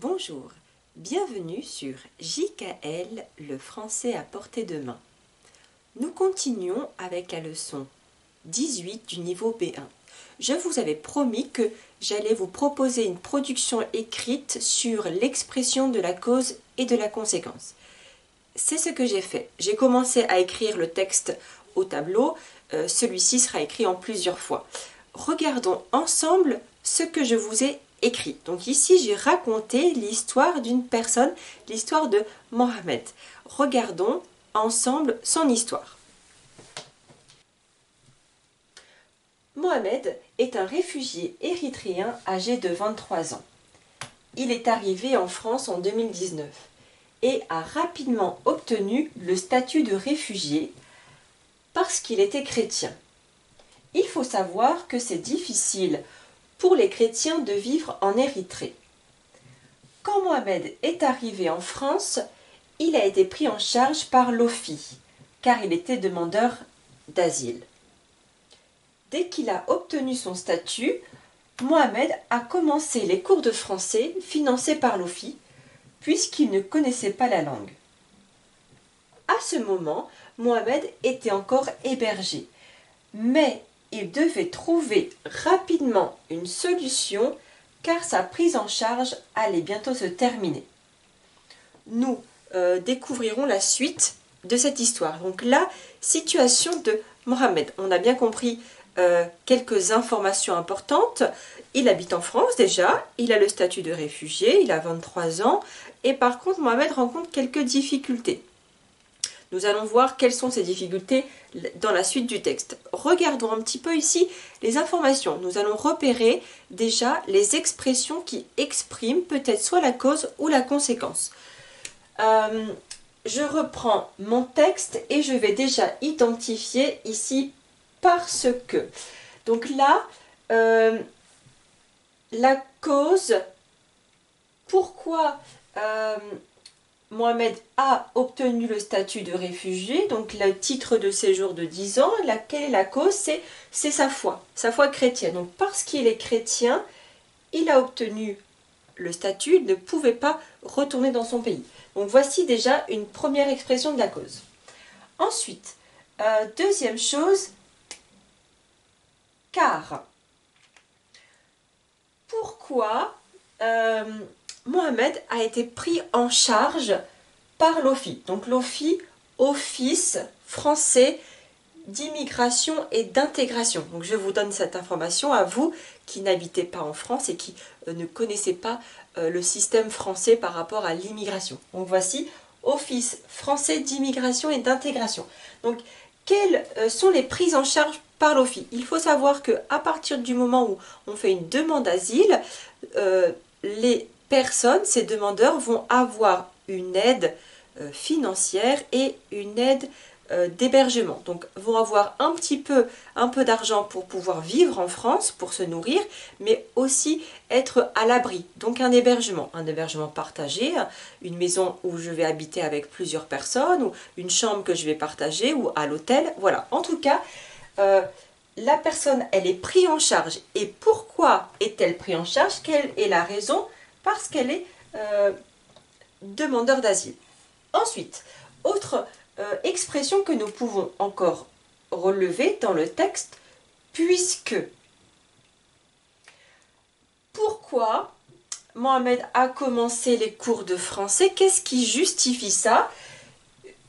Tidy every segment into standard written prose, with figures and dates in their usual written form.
Bonjour, bienvenue sur JKL, le français à portée de main. Nous continuons avec la leçon 18 du niveau B1. Je vous avais promis que j'allais vous proposer une production écrite sur l'expression de la cause et de la conséquence. C'est ce que j'ai fait. J'ai commencé à écrire le texte au tableau. Celui-ci sera écrit en plusieurs fois. Regardons ensemble ce que je vous ai écrit. Donc ici, j'ai raconté l'histoire d'une personne, l'histoire de Mohamed. Regardons ensemble son histoire. Mohamed est un réfugié érythréen âgé de 23 ans. Il est arrivé en France en 2019 et a rapidement obtenu le statut de réfugié parce qu'il était chrétien. Il faut savoir que c'est difficile pour les chrétiens de vivre en Érythrée. Quand Mohamed est arrivé en France, il a été pris en charge par l'OFII, car il était demandeur d'asile. Dès qu'il a obtenu son statut, Mohamed a commencé les cours de français financés par l'OFII, puisqu'il ne connaissait pas la langue. À ce moment, Mohamed était encore hébergé, mais il devait trouver rapidement une solution car sa prise en charge allait bientôt se terminer. Nous découvrirons la suite de cette histoire. Donc la situation de Mohamed. On a bien compris quelques informations importantes. Il habite en France déjà, il a le statut de réfugié, il a 23 ans et par contre Mohamed rencontre quelques difficultés. Nous allons voir quelles sont ces difficultés dans la suite du texte. Regardons un petit peu ici les informations. Nous allons repérer déjà les expressions qui expriment peut-être soit la cause ou la conséquence. Je reprends mon texte et je vais déjà identifier ici parce que. Donc là, la cause, pourquoi Mohamed a obtenu le statut de réfugié, donc le titre de séjour de 10 ans. Quelle est la cause? C'est sa foi chrétienne. Donc parce qu'il est chrétien, il a obtenu le statut, il ne pouvait pas retourner dans son pays. Donc voici déjà une première expression de la cause. Ensuite, deuxième chose, car. Pourquoi Mohamed a été pris en charge par l'OFII. Donc l'OFII, Office français d'immigration et d'intégration. Donc je vous donne cette information à vous qui n'habitez pas en France et qui ne connaissez pas le système français par rapport à l'immigration. Donc voici Office français d'immigration et d'intégration. Donc quelles sont les prises en charge par l'OFII? Il faut savoir qu'à partir du moment où on fait une demande d'asile, les personnes, ces demandeurs, vont avoir une aide financière et une aide d'hébergement. Donc vont avoir un peu d'argent pour pouvoir vivre en France, pour se nourrir, mais aussi être à l'abri. Donc un hébergement partagé, une maison où je vais habiter avec plusieurs personnes, ou une chambre que je vais partager, ou à l'hôtel. Voilà, en tout cas, la personne, elle est prise en charge. Et pourquoi est-elle prise en charge? Quelle est la raison? Parce qu'elle est demandeur d'asile. Ensuite, autre expression que nous pouvons encore relever dans le texte, puisque. Pourquoi Mohamed a commencé les cours de français? Qu'est-ce qui justifie ça?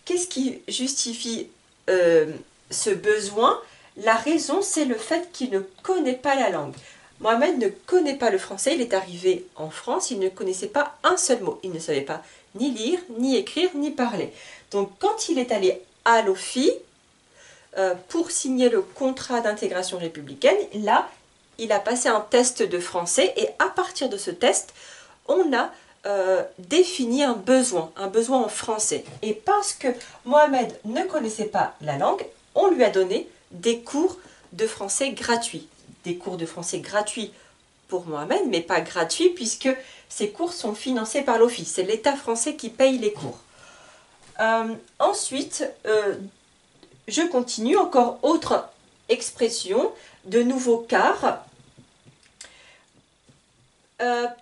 Qu'est-ce qui justifie ce besoin? La raison, c'est le fait qu'il ne connaît pas la langue. Mohamed ne connaît pas le français, il est arrivé en France, il ne connaissait pas un seul mot. Il ne savait pas ni lire, ni écrire, ni parler. Donc quand il est allé à l'OFII pour signer le contrat d'intégration républicaine, là, il a passé un test de français et à partir de ce test, on a défini un besoin en français. Et parce que Mohamed ne connaissait pas la langue, on lui a donné des cours de français gratuits. Des cours de français gratuits pour Mohamed, mais pas gratuits puisque ces cours sont financés par l'OFII. C'est l'État français qui paye les cours. Ensuite, je continue. Encore autre expression, de nouveau car.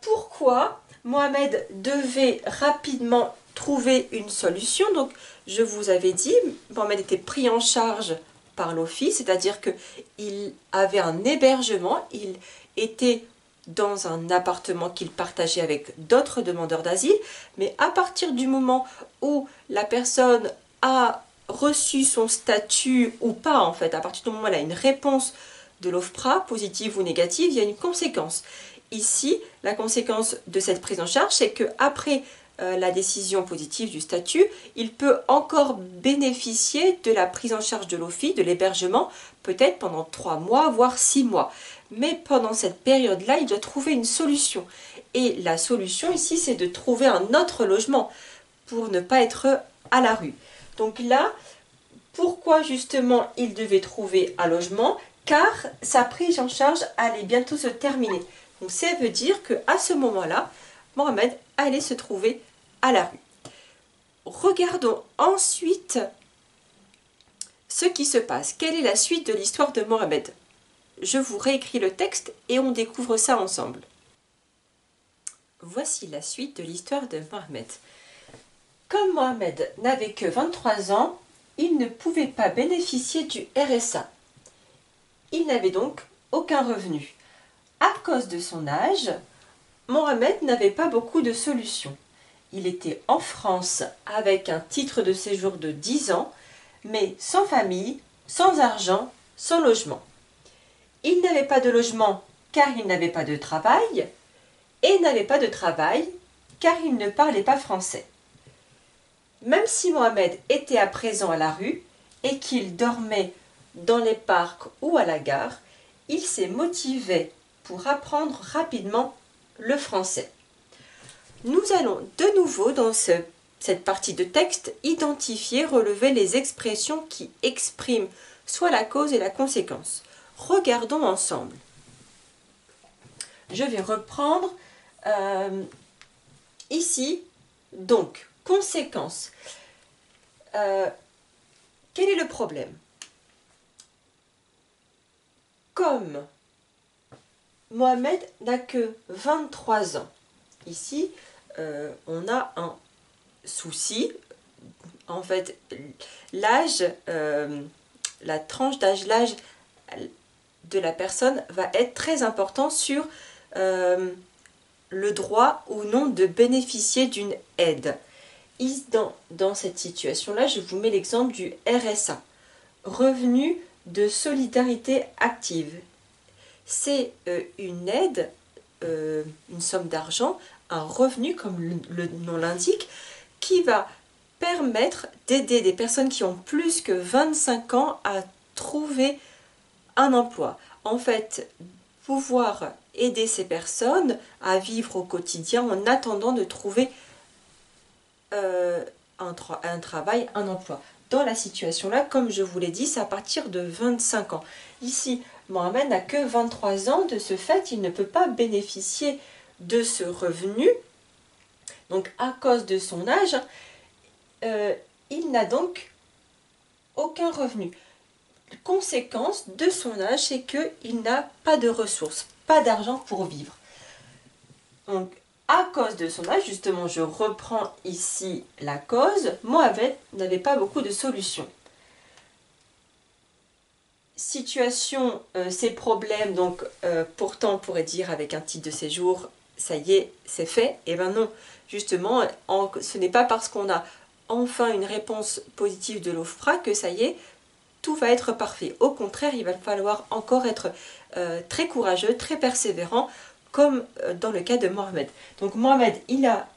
Pourquoi Mohamed devait rapidement trouver une solution. Donc, je vous avais dit, Mohamed était pris en charge par l'office, c'est-à-dire qu'il avait un hébergement, il était dans un appartement qu'il partageait avec d'autres demandeurs d'asile, mais à partir du moment où la personne a reçu son statut ou pas, en fait, à partir du moment où elle a une réponse de l'OFPRA, positive ou négative, il y a une conséquence. Ici, la conséquence de cette prise en charge, c'est qu'après la décision positive du statut, il peut encore bénéficier de la prise en charge de l'OFII, de l'hébergement, peut-être pendant 3 mois, voire 6 mois. Mais pendant cette période-là, il doit trouver une solution. Et la solution ici, c'est de trouver un autre logement pour ne pas être à la rue. Donc là, pourquoi justement il devait trouver un logement? Car sa prise en charge allait bientôt se terminer. Donc ça veut dire qu'à ce moment-là, Mohamed allait se trouver à la rue. Regardons ensuite ce qui se passe. Quelle est la suite de l'histoire de Mohamed? Je vous réécris le texte et on découvre ça ensemble. Voici la suite de l'histoire de Mohamed. Comme Mohamed n'avait que 23 ans, il ne pouvait pas bénéficier du RSA. Il n'avait donc aucun revenu. À cause de son âge, Mohamed n'avait pas beaucoup de solutions. Il était en France avec un titre de séjour de 10 ans, mais sans famille, sans argent, sans logement. Il n'avait pas de logement car il n'avait pas de travail, et n'avait pas de travail car il ne parlait pas français. Même si Mohamed était à présent à la rue et qu'il dormait dans les parcs ou à la gare, il s'est motivé pour apprendre rapidement le français. Nous allons de nouveau dans cette partie de texte identifier, relever les expressions qui expriment soit la cause et la conséquence. Regardons ensemble. Je vais reprendre ici, donc, conséquence. Quel est le problème? Comme Mohamed n'a que 23 ans, ici, on a un souci. En fait, l'âge, la tranche d'âge, l'âge de la personne va être très important sur le droit ou non de bénéficier d'une aide. Dans cette situation-là, je vous mets l'exemple du RSA, Revenu de solidarité active. C'est une aide, une somme d'argent, un revenu, comme le nom l'indique, qui va permettre d'aider des personnes qui ont plus que 25 ans à trouver un emploi. En fait, pouvoir aider ces personnes à vivre au quotidien en attendant de trouver un travail, un emploi. Dans la situation-là, comme je vous l'ai dit, c'est à partir de 25 ans. Ici, Mohamed n'a que 23 ans, de ce fait, il ne peut pas bénéficier de ce revenu. Donc, à cause de son âge, il n'a donc aucun revenu. Conséquence de son âge, c'est qu'il n'a pas de ressources, pas d'argent pour vivre. Donc, à cause de son âge, justement, je reprends ici la cause, Mohamed n'avait pas beaucoup de solutions. Situation, ces problèmes, donc pourtant on pourrait dire avec un titre de séjour, ça y est, c'est fait. Et bien non, justement, ce n'est pas parce qu'on a enfin une réponse positive de l'OFPRA que ça y est, tout va être parfait. Au contraire, il va falloir encore être très courageux, très persévérant, comme dans le cas de Mohamed. Donc Mohamed, il a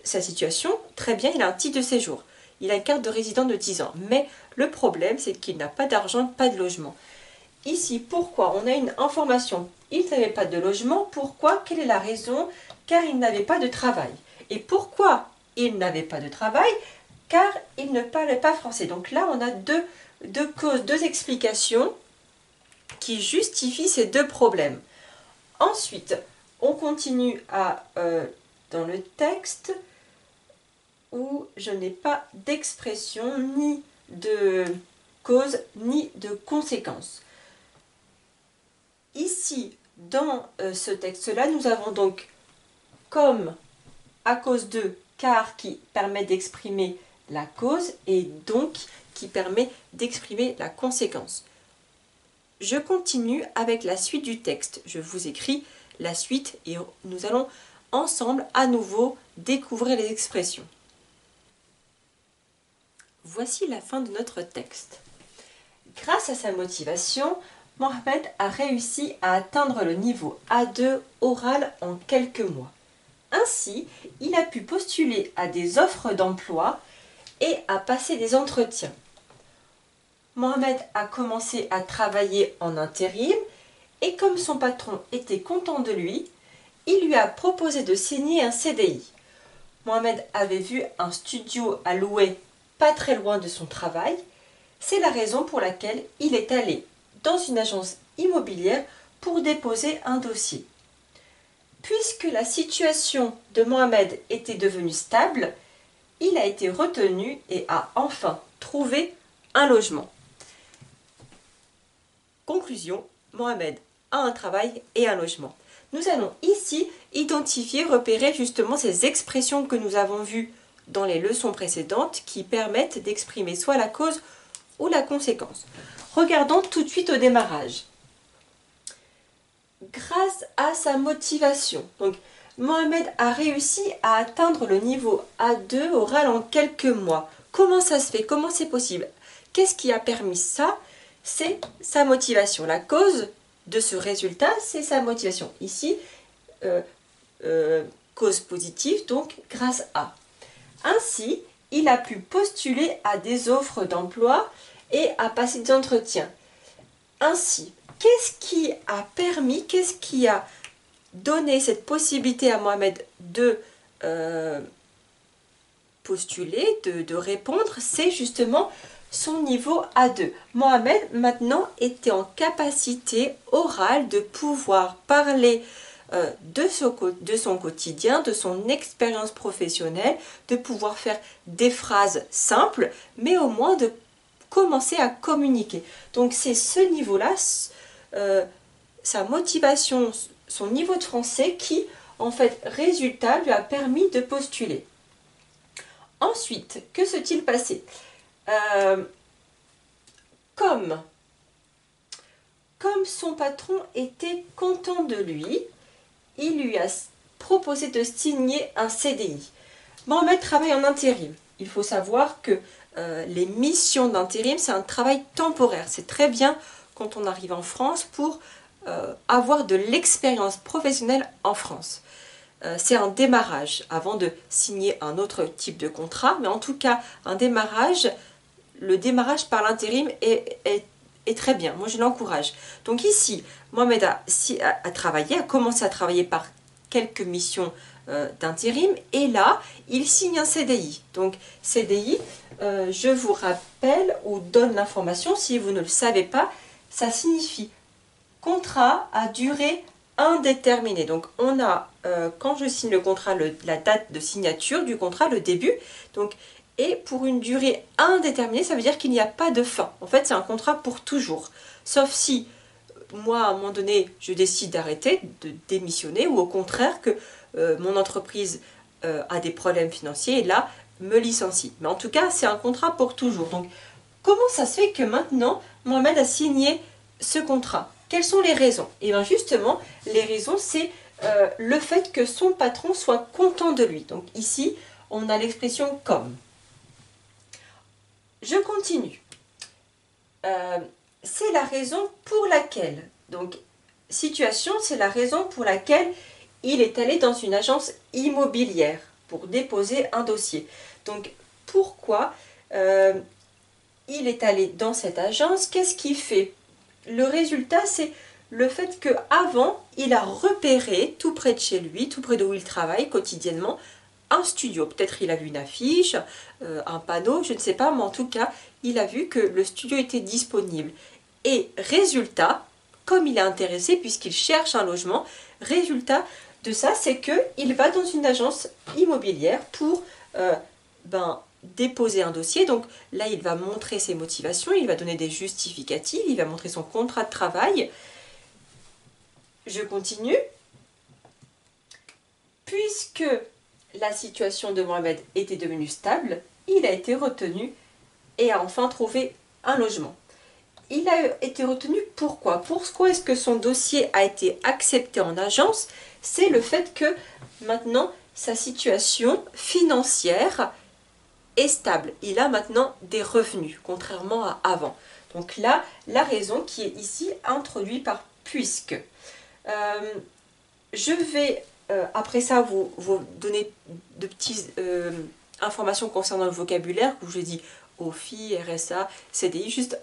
sa situation, très bien, il a un titre de séjour. Il a une carte de résident de 10 ans. Mais le problème, c'est qu'il n'a pas d'argent, pas de logement. Ici, pourquoi? On a une information. Il n'avait pas de logement. Pourquoi? Quelle est la raison? Car il n'avait pas de travail. Et pourquoi il n'avait pas de travail? Car il ne parlait pas français. Donc là, on a deux causes, deux explications qui justifient ces deux problèmes. Ensuite, on continue dans le texte où je n'ai pas d'expression ni de cause ni de conséquence. Ici, dans ce texte-là, nous avons donc comme à cause de, car qui permet d'exprimer la cause et donc qui permet d'exprimer la conséquence. Je continue avec la suite du texte. Je vous écris la suite et nous allons ensemble à nouveau découvrir les expressions. Voici la fin de notre texte. Grâce à sa motivation, Mohamed a réussi à atteindre le niveau A2 oral en quelques mois. Ainsi, il a pu postuler à des offres d'emploi et à passer des entretiens. Mohamed a commencé à travailler en intérim et comme son patron était content de lui, il lui a proposé de signer un CDI. Mohamed avait vu un studio à louer pas très loin de son travail. C'est la raison pour laquelle il est allé dans une agence immobilière pour déposer un dossier. Puisque la situation de Mohamed était devenue stable, il a été retenu et a enfin trouvé un logement. Conclusion, Mohamed a un travail et un logement. Nous allons ici identifier, repérer justement ces expressions que nous avons vues dans les leçons précédentes qui permettent d'exprimer soit la cause ou la conséquence. Regardons tout de suite au démarrage. Grâce à sa motivation, donc Mohamed a réussi à atteindre le niveau A2 oral en quelques mois. Comment ça se fait? Comment c'est possible? Qu'est-ce qui a permis ça? C'est sa motivation. La cause de ce résultat, c'est sa motivation. Ici, cause positive, donc grâce à. Ainsi, il a pu postuler à des offres d'emploi et à passer des entretiens. Ainsi, qu'est-ce qui a permis, qu'est-ce qui a donné cette possibilité à Mohamed de postuler, de répondre? C'est justement son niveau A2. Mohamed, maintenant, était en capacité orale de pouvoir parler de son quotidien, de son expérience professionnelle, de pouvoir faire des phrases simples, mais au moins de commencer à communiquer. Donc c'est ce niveau-là, sa motivation, son niveau de français qui, en fait, résultat, lui a permis de postuler. Ensuite, que s'est-il passé? Comme son patron était content de lui, il lui a proposé de signer un CDI. Mohamed travaille en intérim. Il faut savoir que les missions d'intérim, c'est un travail temporaire. C'est très bien quand on arrive en France pour avoir de l'expérience professionnelle en France. C'est un démarrage avant de signer un autre type de contrat, mais en tout cas, le démarrage par l'intérim est très bien. Moi, je l'encourage. Donc ici, Mohamed a commencé à travailler par quelques missions d'intérim et là, il signe un CDI. Donc CDI, je vous rappelle ou donne l'information, si vous ne le savez pas, ça signifie contrat à durée indéterminée. Donc on a, quand je signe le contrat, la date de signature du contrat, le début, donc, et pour une durée indéterminée, ça veut dire qu'il n'y a pas de fin. En fait, c'est un contrat pour toujours. Sauf si, moi, à un moment donné, je décide d'arrêter, de démissionner, ou au contraire, que mon entreprise a des problèmes financiers, et là, me licencie. Mais en tout cas, c'est un contrat pour toujours. Donc, comment ça se fait que maintenant, Mohamed a signé ce contrat? Quelles sont les raisons? Et bien justement, les raisons, c'est le fait que son patron soit content de lui. Donc ici, on a l'expression « comme ». Je continue. C'est la raison pour laquelle, donc situation, c'est la raison pour laquelle il est allé dans une agence immobilière pour déposer un dossier. Donc pourquoi il est allé dans cette agence? Qu'est-ce qu'il fait? Le résultat, c'est le fait qu'avant, il a repéré tout près de chez lui, tout près d'où il travaille quotidiennement, un studio. Peut-être il a vu une affiche, un panneau, je ne sais pas, mais en tout cas, il a vu que le studio était disponible. Et résultat, comme il est intéressé puisqu'il cherche un logement, résultat de ça, c'est qu'il va dans une agence immobilière pour déposer un dossier. Donc là, il va montrer ses motivations, il va donner des justificatifs, il va montrer son contrat de travail. Je continue. Puisque la situation de Mohamed était devenue stable, il a été retenu et a enfin trouvé un logement. Il a été retenu pourquoi? Pourquoi est-ce que son dossier a été accepté en agence? C'est le fait que maintenant sa situation financière est stable. Il a maintenant des revenus, contrairement à avant. Donc là, la raison qui est ici introduite par puisque. Je vais après ça vous donner de petites informations concernant le vocabulaire, où je dis OFI, RSA, CDI, juste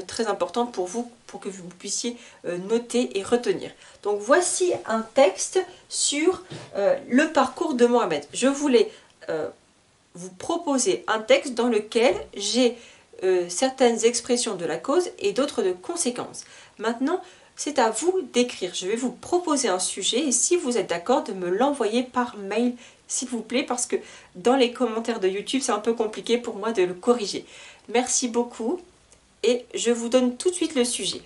très important pour vous, pour que vous puissiez noter et retenir. Donc voici un texte sur le parcours de Mohamed. Je voulais vous proposer un texte dans lequel j'ai certaines expressions de la cause et d'autres de conséquences. Maintenant, c'est à vous d'écrire. Je vais vous proposer un sujet et si vous êtes d'accord, de me l'envoyer par mail, s'il vous plaît, parce que dans les commentaires de YouTube, c'est un peu compliqué pour moi de le corriger. Merci beaucoup et je vous donne tout de suite le sujet.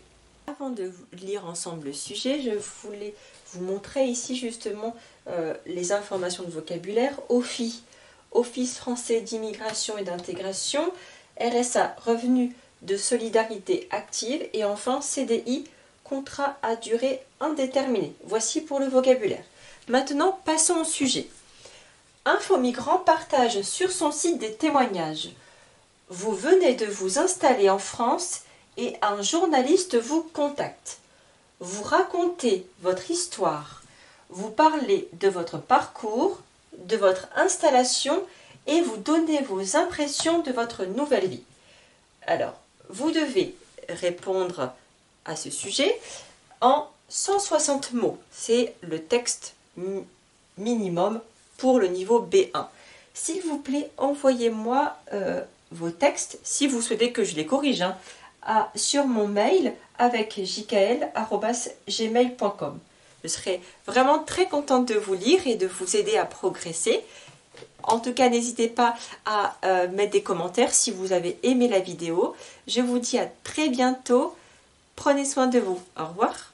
Avant de lire ensemble le sujet, je voulais vous montrer ici justement les informations de vocabulaire. OFI, Office français d'immigration et d'intégration, RSA, revenu de solidarité active, et enfin CDI, contrat à durée indéterminée. Voici pour le vocabulaire. Maintenant, passons au sujet. Info Migrant partage sur son site des témoignages. Vous venez de vous installer en France et un journaliste vous contacte. Vous racontez votre histoire. Vous parlez de votre parcours, de votre installation et vous donnez vos impressions de votre nouvelle vie. Alors, vous devez répondre à ce sujet en 160 mots. C'est le texte minimum pour le niveau B1. S'il vous plaît, envoyez-moi vos textes, si vous souhaitez que je les corrige, sur mon mail avec jkl@gmail.com. Je serai vraiment très contente de vous lire et de vous aider à progresser. En tout cas, n'hésitez pas à mettre des commentaires si vous avez aimé la vidéo. Je vous dis à très bientôt. Prenez soin de vous. Au revoir.